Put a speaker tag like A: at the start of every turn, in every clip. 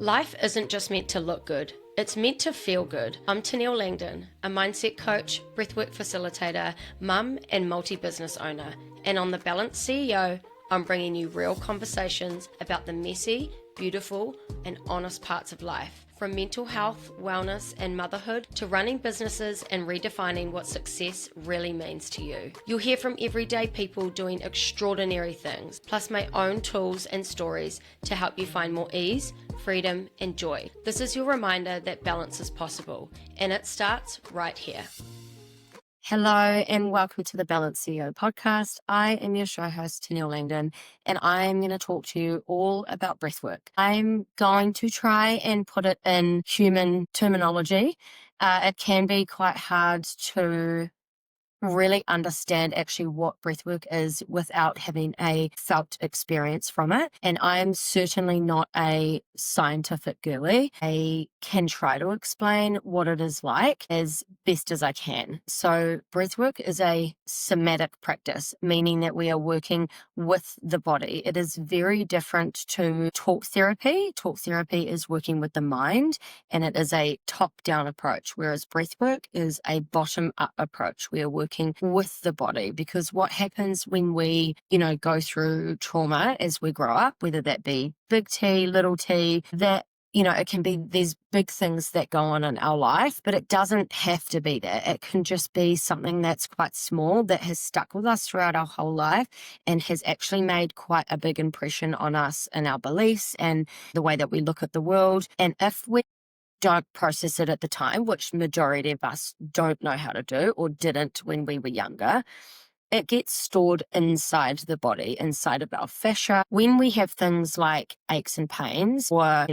A: Life isn't just meant to look good, it's meant to feel good. I'm Tennille Langdon, a mindset coach, breathwork facilitator, mum, and multi-business owner. And on The Balanced CEO, I'm bringing you real conversations about the messy, beautiful, and honest parts of life. From mental health, wellness, and motherhood to running businesses and redefining what success really means to you. You'll hear from everyday people doing extraordinary things, plus my own tools and stories to help you find more ease, freedom, and joy. This is your reminder that balance is possible, and it starts right here. Hello and welcome to the Balanced CEO podcast. I am your show host, Tennille Langdon, and I'm going to talk to you all about breathwork. I'm going to try and put it in human terminology. It can be quite hard to really understand actually what breathwork is without having a felt experience from it. And I'm certainly not a scientific girly. I can try to explain what it is like as best as I can. So breathwork is a somatic practice, meaning that we are working with the body. It is very different to talk therapy. Talk therapy is working with the mind, and it is a top-down approach, whereas breathwork is a bottom-up approach. We are working with the body, because what happens when we, go through trauma as we grow up, whether that be big T, little t, that it can be these big things that go on in our life, but it doesn't have to be that. It can just be something that's quite small that has stuck with us throughout our whole life and has actually made quite a big impression on us and our beliefs and the way that we look at the world. And if we don't process it at the time, which majority of us don't know how to do or didn't when we were younger, it gets stored inside the body, inside of our fascia. When we have things like aches and pains or,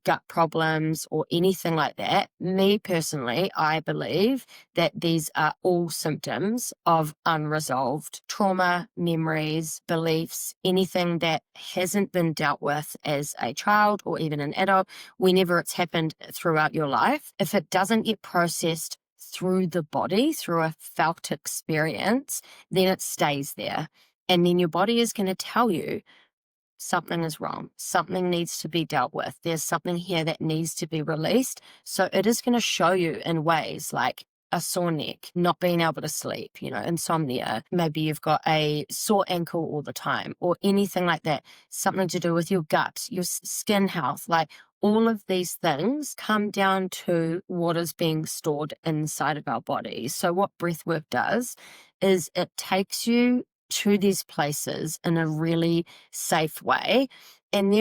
A: gut problems or anything like that, me personally, I believe that these are all symptoms of unresolved trauma, memories, beliefs, anything that hasn't been dealt with as a child or even an adult, whenever it's happened throughout your life. If it doesn't get processed through the body, through a felt experience, then it stays there. And then your body is going to tell you, something is wrong. Something needs to be dealt with. There's something here that needs to be released. So it is going to show you in ways like a sore neck, not being able to sleep, insomnia. Maybe you've got a sore ankle all the time or anything like that. Something to do with your gut, your skin health. Like all of these things come down to what is being stored inside of our body. So what breathwork does is it takes you to these places in a really safe way. And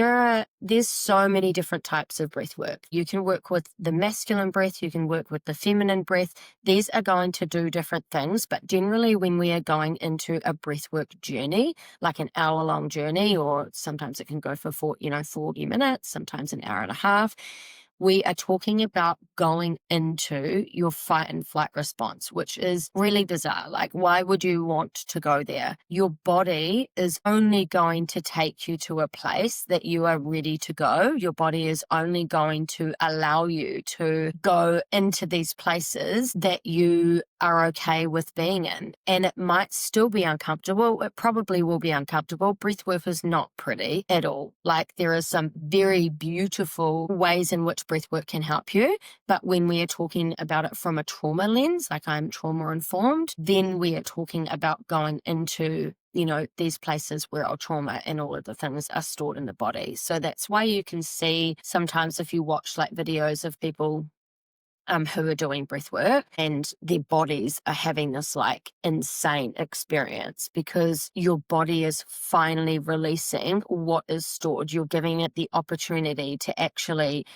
A: there's so many different types of breath work. You can work with the masculine breath, you can work with the feminine breath. These are going to do different things, but generally when we are going into a breathwork journey, like an hour-long journey, or sometimes it can go for 40 minutes, sometimes an hour and a half, we are talking about going into your fight and flight response, which is really bizarre. Like, why would you want to go there? Your body is only going to take you to a place that you are ready to go. Your body is only going to allow you to go into these places that you are okay with being in. And it might still be uncomfortable. It probably will be uncomfortable. Breathwork is not pretty at all. Like, there are some very beautiful ways in which breathwork can help you. But when we are talking about it from a trauma lens, like I'm trauma informed, then we are talking about going into these places where our trauma and all of the things are stored in the body. So that's why you can see sometimes if you watch like videos of people who are doing breath work and their bodies are having this like insane experience, because your body is finally releasing what is stored. You're giving it the opportunity to actually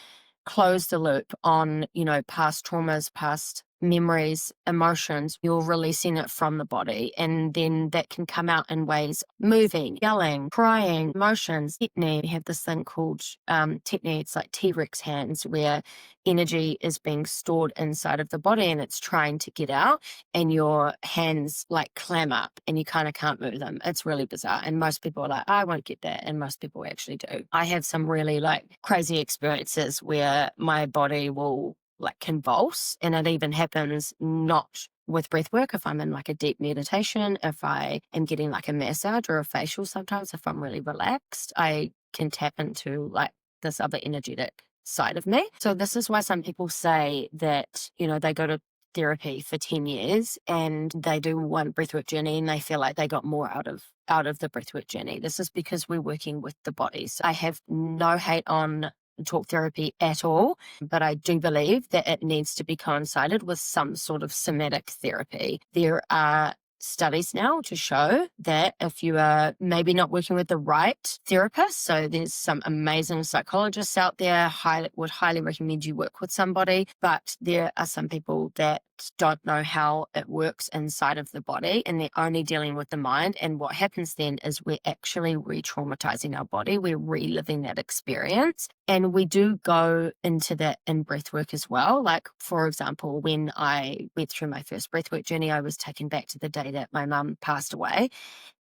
A: close the loop on, past traumas, past memories, emotions. You're releasing it from the body, and then that can come out in ways moving, yelling, crying, emotions. Tetany, we have this thing called tetany. It's like T-Rex hands, where energy is being stored inside of the body and it's trying to get out, and your hands like clam up and you kind of can't move them. It's really bizarre, and most people are like, I won't get that, and most people actually do. I have some really like crazy experiences where my body will like convulse, and it even happens not with breath work. If I'm in like a deep meditation, if I am getting like a massage or a facial, sometimes if I'm really relaxed, I can tap into like
B: this other energetic side of me. So this is why some people say that, they go to therapy for 10 years and they do one breathwork journey and they feel like they got more out of the breathwork journey. This is because we're working with the bodies. I have no hate on talk therapy at all, but I do believe that it needs to be coincided with some sort of somatic therapy. There are studies now to show that if you are maybe not working with the right therapist, so there's some amazing psychologists out there, would highly recommend you work with somebody, but there are some people that don't know how it works inside of the body and they're only dealing with the mind. And what happens then is we're actually re-traumatizing our body. We're reliving that experience. And we do go into that in breath work as well. Like, for example, when I went through my first breathwork journey, I was taken back to the day that my mum passed away.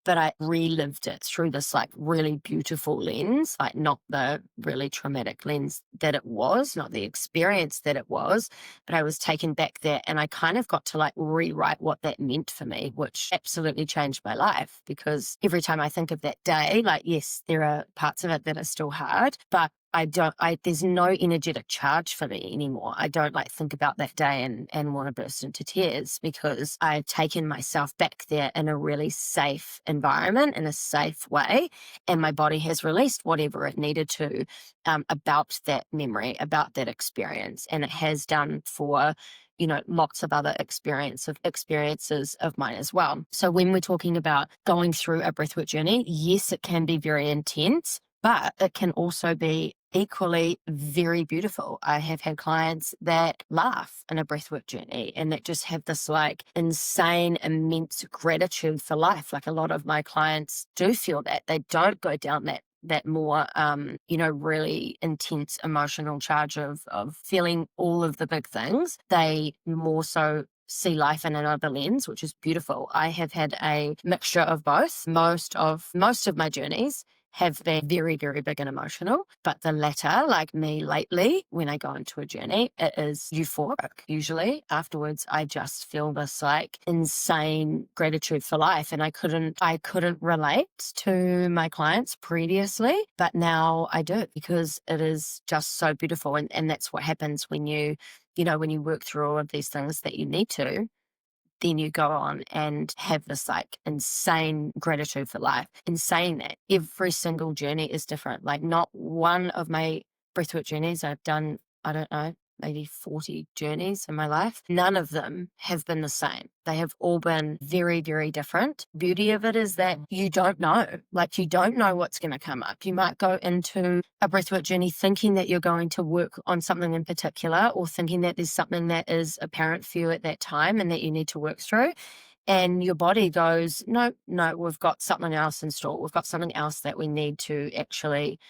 B: But I relived it through this like really beautiful lens, like not the really traumatic lens that it was, not the experience that it was, but I was taken back there and I kind of got to like rewrite what that meant for me, which absolutely changed my life because every time I think of that day, like, yes, there are parts of it that are still hard, but there's no energetic charge for me anymore. I don't like think about that day and want to burst into tears because I've taken myself back there in a really safe environment, in a safe way. And my body has released whatever it needed to about that memory, about that experience. And it has done for lots of other experiences of mine as well. So when we're talking about going through a breathwork journey, yes, it can be very intense, but it can also be equally very beautiful. I have had clients that laugh in a breathwork journey and that just have this like insane, immense gratitude for life. Like a lot of my clients do feel that. They don't go down that more, really intense emotional charge of feeling all of the big things. They more so see life in another lens, which is beautiful. I have had a mixture of both. Most of my journeys have been very, very big and emotional, but the latter, like me lately, when I go into a journey, it is euphoric. Usually afterwards, I just feel this like insane gratitude for life. And I couldn't relate to my clients previously, but now I do because it is just so beautiful. And that's what happens when you work through all of these things that you need to, then you go on and have this like insane gratitude for life. And saying that every single journey is different. Like not one of my breathwork journeys I've done, I don't know, maybe 40 journeys in my life. None of them have been the same. They have all been very, very different. Beauty of it is that you don't know. Like you don't know what's going to come up. You might go into a breathwork journey thinking that you're going to work on something in particular or thinking that there's something that is apparent for you at that time and that you need to work through. And your body goes, no, we've got something else in store. We've got something else that we need to actually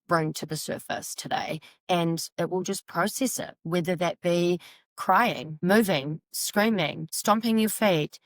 B: bring to the surface today. And it will just process it, whether that be crying, moving, screaming, stomping your feet,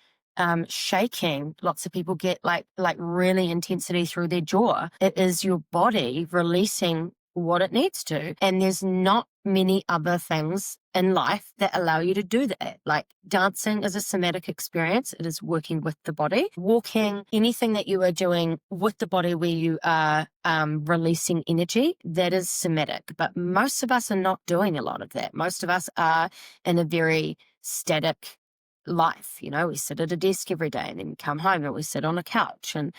B: shaking. Lots of people get like really intensity through their jaw. It is your body releasing what it needs to. And there's not many other things in life that allow you to do that. Like dancing is a somatic experience. It is working with the body. Walking, anything that you are doing with the body where you are releasing energy, that is somatic. But most of us are not doing a lot of that. Most of us are in a very static life. We sit at a desk every day and then we come home and we sit on a couch. And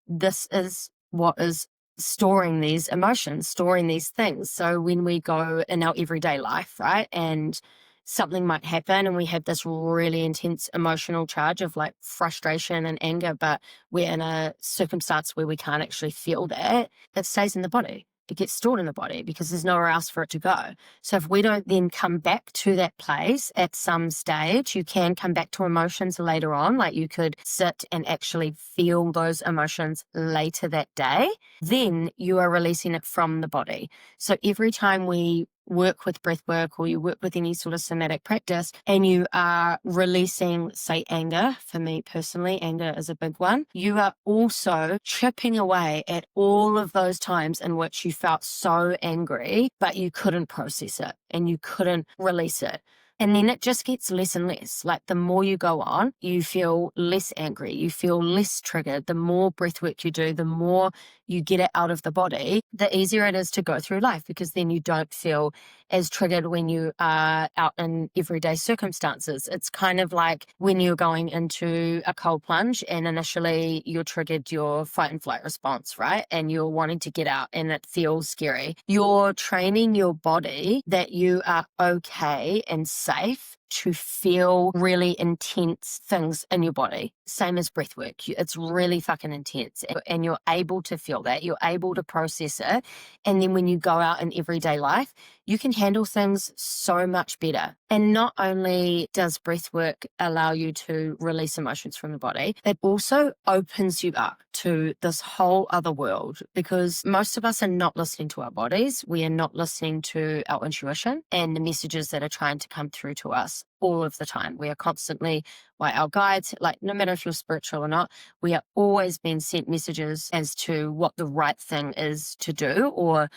B: this is what is storing these emotions, storing these things. So when we go in our everyday life, right, and something might happen and we have this really intense emotional charge of like frustration and anger, but we're in a circumstance where we can't actually feel that, it stays in the body. It gets stored in the body because there's nowhere else for it to go. So if we don't then come back to that place at some stage, you can come back to emotions later on. Like you could sit and actually feel those emotions later that day. Then you are releasing it from the body. So every time we work with breath work or you work with any sort of somatic practice and you are releasing, say, anger, for me personally, anger is a big one, you are also chipping away at all of those times in which you felt so angry, but you couldn't process it and you couldn't release it. And then it just gets less and less. Like the more you go on, you feel less angry, you feel less triggered. The more breath work you do, the more you get it out of the body, the easier it is to go through life, because then you don't feel as triggered when you are out in everyday circumstances. It's kind of like when you're going into a cold plunge and initially you're triggered your fight and flight response, right? And you're wanting to get out and it feels scary. You're training your body that you are okay and safe to feel really intense things in your body. Same as breath work. It's really fucking intense. And you're able to feel that. You're able to process it. And then when you go out in everyday life, you can handle things so much better. And not only does breath work allow you to release emotions from the body, it also opens you up to this whole other world, because most of us are not listening to our bodies. We are not listening to our intuition and the messages that are trying to come through to us all of the time. We are constantly, by our guides, like no matter if you're spiritual or not, we are always being sent messages as to what the right thing is to do, or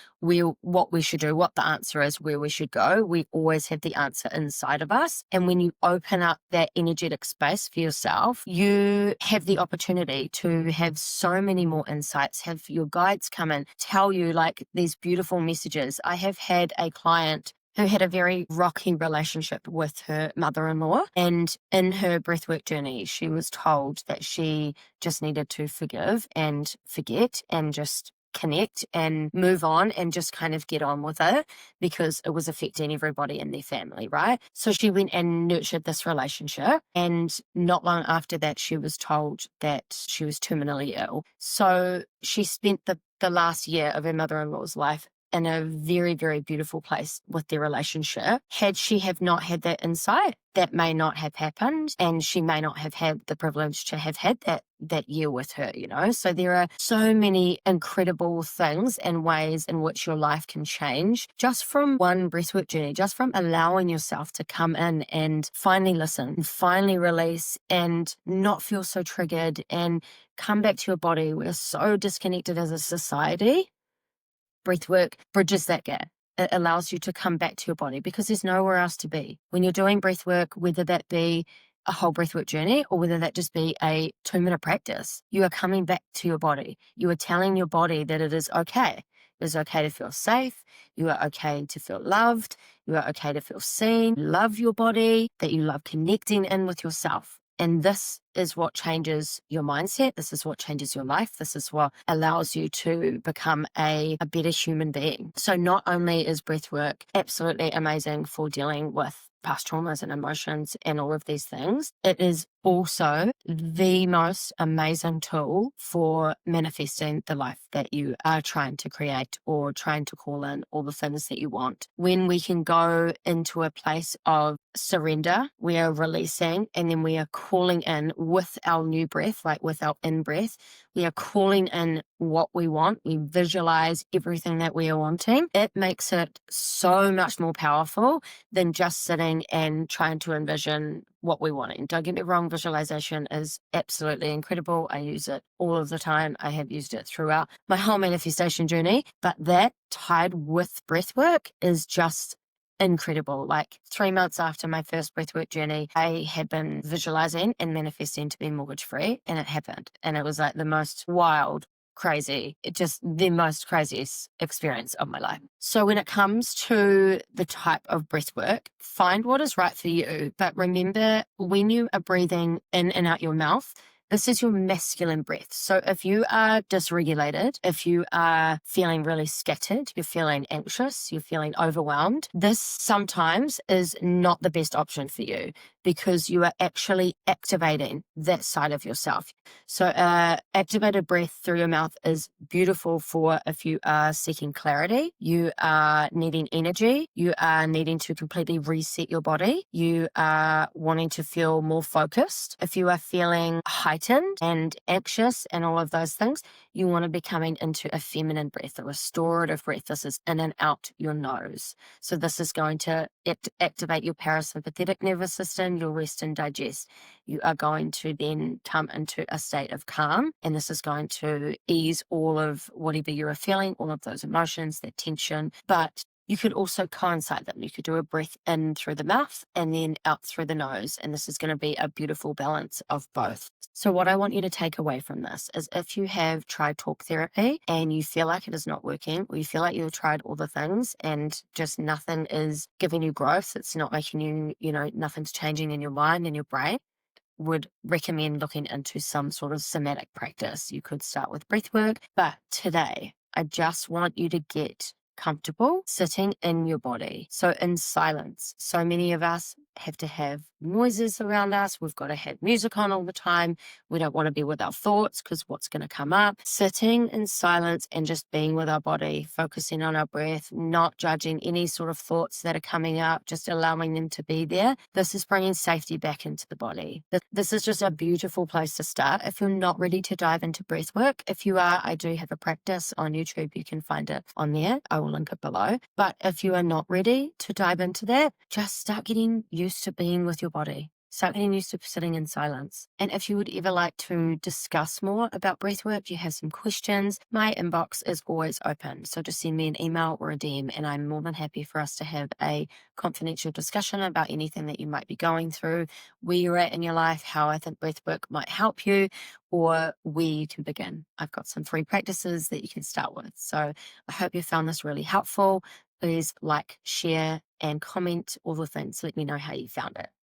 B: what we should do, what the answer is, where we should go. We always have the answer inside of us. And when you open up that energetic space for yourself, you have the opportunity to have so many more insights, have your guides come in, tell you like these beautiful messages. I have had a client who had a very rocky relationship with her mother-in-law. And in her breathwork journey, she was told that she just needed to forgive and forget and just connect and move on and just kind of get on with it, because it was affecting everybody in their family, right? So she went and nurtured this relationship. And not long after that, she was told that she was terminally ill. So she spent the last year of her mother-in-law's life in a very, very beautiful place with their relationship. Had she have not had that insight, that may not have happened, and she may not have had the privilege to have had that year with her, you know? So there are so many incredible things and ways in which your life can change just from one breathwork journey, just from allowing yourself to come in and finally listen, and finally release, and not feel so triggered, and come back to your body. We're so disconnected as a society. Breathwork bridges that gap. It allows you to come back to your body, because there's nowhere else to be. When you're doing breathwork, whether that be a whole breathwork journey or whether that just be a 2-minute practice, you are coming back to your body. You are telling your body that it is okay. It is okay to feel safe. You are okay to feel loved. You are okay to feel seen. Love your body, that you love connecting in with yourself. And this is what changes your mindset. This is what changes your life. This is what allows you to become a better human being. So not only is breathwork absolutely amazing for dealing with past traumas and emotions and all of these things, it is also the most amazing tool for manifesting the life that you are trying to create or trying to call in all the things that you want. When we can go into a place of surrender, we are releasing, and then we are calling in with our new breath, like with our in breath, we are calling in what we want. We visualize everything that we are wanting. It makes it so much more powerful than just sitting and trying to envision what we want. And don't get me wrong, visualization is absolutely incredible. I use it all of the time. I have used it throughout my whole manifestation journey, but that tied with breath work is just incredible. Like 3 months after my first breathwork journey, I had been visualizing and manifesting to be mortgage free, and it happened. And it was like the most wild, crazy, just the most craziest experience of my life. So when it comes to the type of breath work, find what is right for you. But remember, when you are breathing in and out your mouth, this is your masculine breath. So if you are dysregulated, if you are feeling really scattered, you're feeling anxious, you're feeling overwhelmed, this sometimes is not the best option for you, because you are actually activating that side of yourself. So activated breath through your mouth is beautiful for if you are seeking clarity, you are needing energy, you are needing to completely reset your body, you are wanting to feel more focused. If you are feeling heightened and anxious and all of those things, you want to be coming into a feminine breath, a restorative breath. This is in and out your nose. So this is going to activate your parasympathetic nervous system, your rest and digest. You are going to then come into a state of calm, and this is going to ease all of whatever you are feeling, all of those emotions, that tension. But You could also coincide them. You could do a breath in through the mouth and then out through the nose. And this is going to be a beautiful balance of both. So, what I want you to take away from this is if you have tried talk therapy and you feel like it is not working, or you feel like you've tried all the things and just nothing is giving you growth, it's not making you, nothing's changing in your mind and your brain, would recommend looking into some sort of somatic practice. You could start with breath work, but today I just want you to get comfortable sitting in your body. So in silence. So many of us have to have noises around us. We've got to have music on all the time. We don't want to be with our thoughts because what's going to come up? Sitting in silence and just being with our body, focusing on our breath, not judging any sort of thoughts that are coming up, just allowing them to be there. This is bringing safety back into the body. This is just a beautiful place to start. If you're not ready to dive into breath work, if you are, I do have a practice on YouTube. You can find it on there. I will link it below. But if you are not ready to dive into that, just start getting used to being with your body. Start getting used to sitting in silence. And if you would ever like to discuss more about breathwork, you have some questions, my inbox is always open. So just send me an email or a DM, and I'm more than happy for us to have a confidential discussion about anything that you might be going through, where you're at in your life, how I think breathwork might help you, or where you can begin. I've got some free practices that you can start with. So I hope you found this really helpful. Please like, share, and comment all the things. Let me know how you found it.